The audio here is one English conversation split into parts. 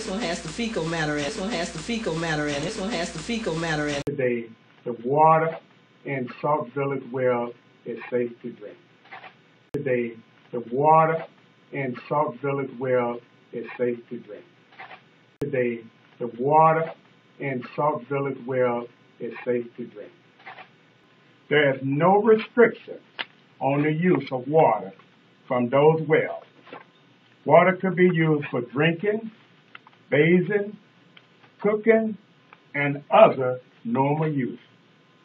This one has the fecal matter in. This one has the fecal matter in. This one has the fecal matter in. Today, the water in Sauk Village well is safe to drink. Today, the water in Sauk Village well is safe to drink. Today, the water in Sauk Village well is safe to drink. There is no restriction on the use of water from those wells. Water could be used for drinking, bathing, cooking, and other normal use.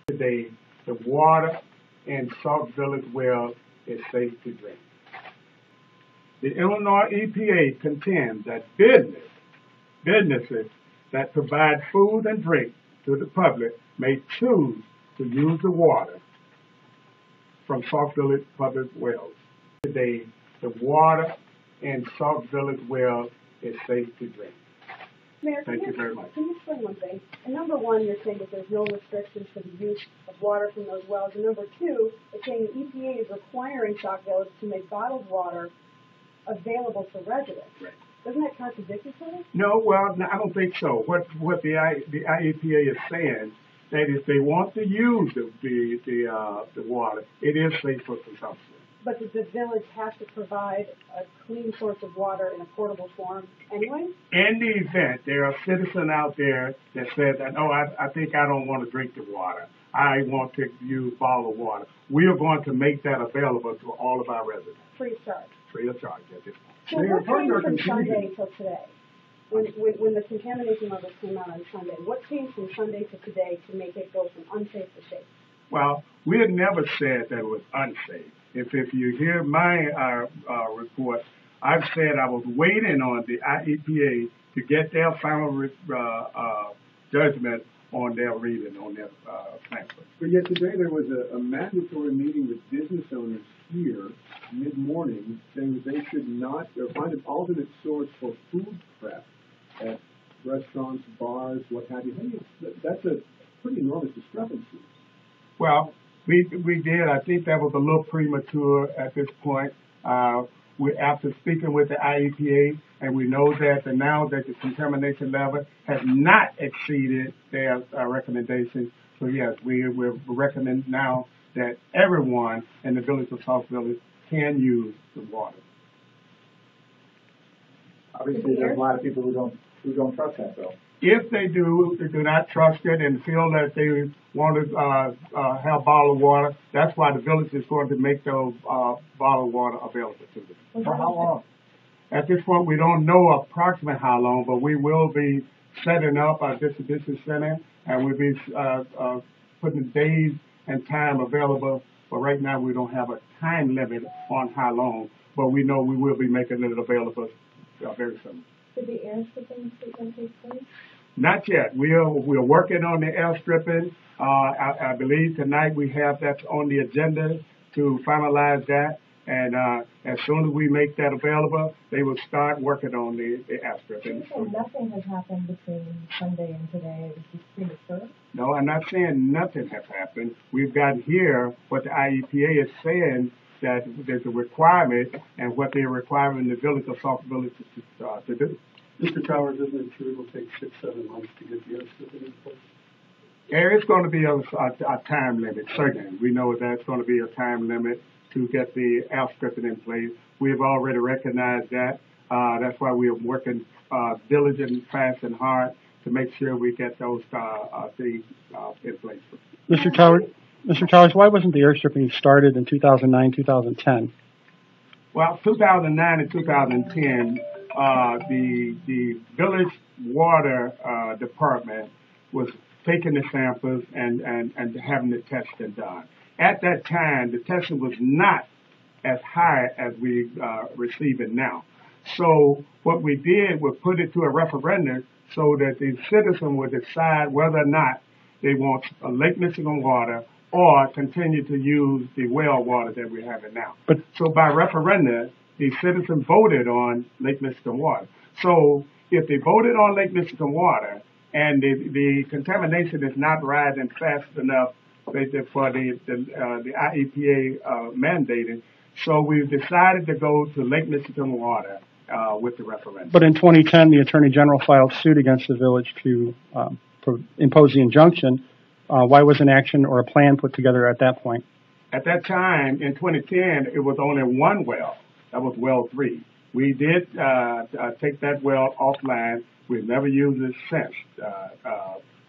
Today, the water in Sauk Village well is safe to drink. The Illinois EPA contends that businesses that provide food and drink to the public may choose to use the water from Sauk Village public wells. Today, the water in Sauk Village well is safe to drink. Mayor, Thank you very much. Can you explain one thing? And number one, you're saying that there's no restrictions for the use of water from those wells. And number two, it's saying the EPA is requiring Sauk Village to make bottled water available to residents. Right. Doesn't that contradict each other? No, well, no, I don't think so. What the IEPA is saying, that if they want to use the water, it is safe for consumption. But does the village have to provide a clean source of water in a portable form anyway? In the event there are citizens out there that said that, oh, I think I don't want to drink the water. I want to use bottled water. We are going to make that available to all of our residents. Free of charge. Free of charge at this point. So what changed from Sunday till today? When the contamination levels came out on Sunday, what changed from Sunday to today to make it go from unsafe to safe? Well, we had never said that it was unsafe. If you hear my report, I've said I was waiting on the IEPA to get their final judgment on their reading, on their sample. But yet today there was a mandatory meeting with business owners here mid-morning saying that they should not find an alternate source for food prep at restaurants, bars, what have you. That's a pretty enormous discrepancy. Well, we did. I think that was a little premature at this point. After speaking with the IEPA, and we know that now that the contamination level has not exceeded their recommendations. So yes, we're recommending now that everyone in the village of Sauk Village can use the water. Obviously, there's a lot of people who don't trust that, though. If they do not trust it and feel that they want to have bottled water, that's why the village is going to make those bottled water available to them. For how long? At this point, we don't know approximately how long, but we will be setting up a distribution center, and we'll be putting days and time available. But right now, we don't have a time limit on how long, but we know we will be making it available very soon. Did the air stripping take place? Not yet. We're working on the air stripping. I believe tonight we have that on the agenda to finalize that. And as soon as we make that available, they will start working on the air stripping. So nothing has happened between Sunday and today. It was just premature? No, I'm not saying nothing has happened. We've got here what the IEPA is saying, that there's a requirement and what they're requiring the village of Sauk Village to do. Mr. Towers, isn't it true it will take 6-7 months to get the air stripping in place? There is going to be a time limit, certainly. We know there's going to be a time limit to get the air stripping in place. We have already recognized that. That's why we are working diligent, fast, and hard to make sure we get those things in place. Mr. Towers, why wasn't the air stripping started in 2009, 2010? Well, 2009 and 2010, the village water department was taking the samples and having the testing done. At that time, the testing was not as high as we receive it now. So what we did was put it to a referendum so that the citizen would decide whether or not they want Lake Michigan water or continue to use the well water that we're having now. So by referendum, the citizens voted on Lake Michigan water. So if they voted on Lake Michigan water and the contamination is not rising fast enough for the IEPA mandated, so we've decided to go to Lake Michigan water with the referendum. But in 2010, the Attorney General filed suit against the village to impose the injunction. Why was an action or a plan put together at that point? At that time, in 2010, it was only one well. That was well 3. We did take that well offline. We've never used it since.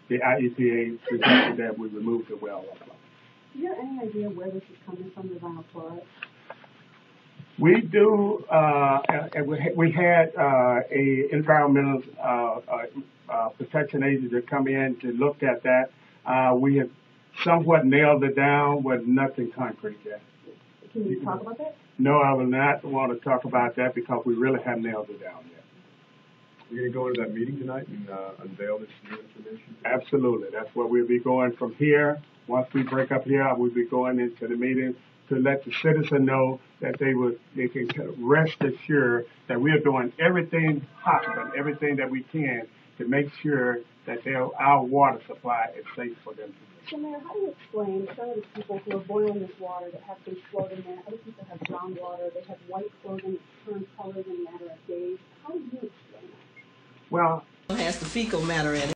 The IEPA suggested that we remove the well offline. Do you have any idea where this is coming from, the vinyl chloride? We do. We had a environmental protection agency come in to look at that. We have somewhat nailed it down, but nothing concrete yet. Can you talk about that? No, I will not want to talk about that because we really haven't nailed it down yet. You're going to go into that meeting tonight and unveil this new information? Absolutely. That's where we'll be going from here. Once we break up here, we'll be going into the meeting to let the citizen know that they can rest assured that we are doing everything possible, everything that we can to make sure that our water supply is safe for them to drink. So, Mayor, how do you explain some of the people who are boiling this water that have things floating in? Other people have brown water. They have white clothing that turns colors in a matter of days. How do you explain that? Well, It has the fecal matter in it.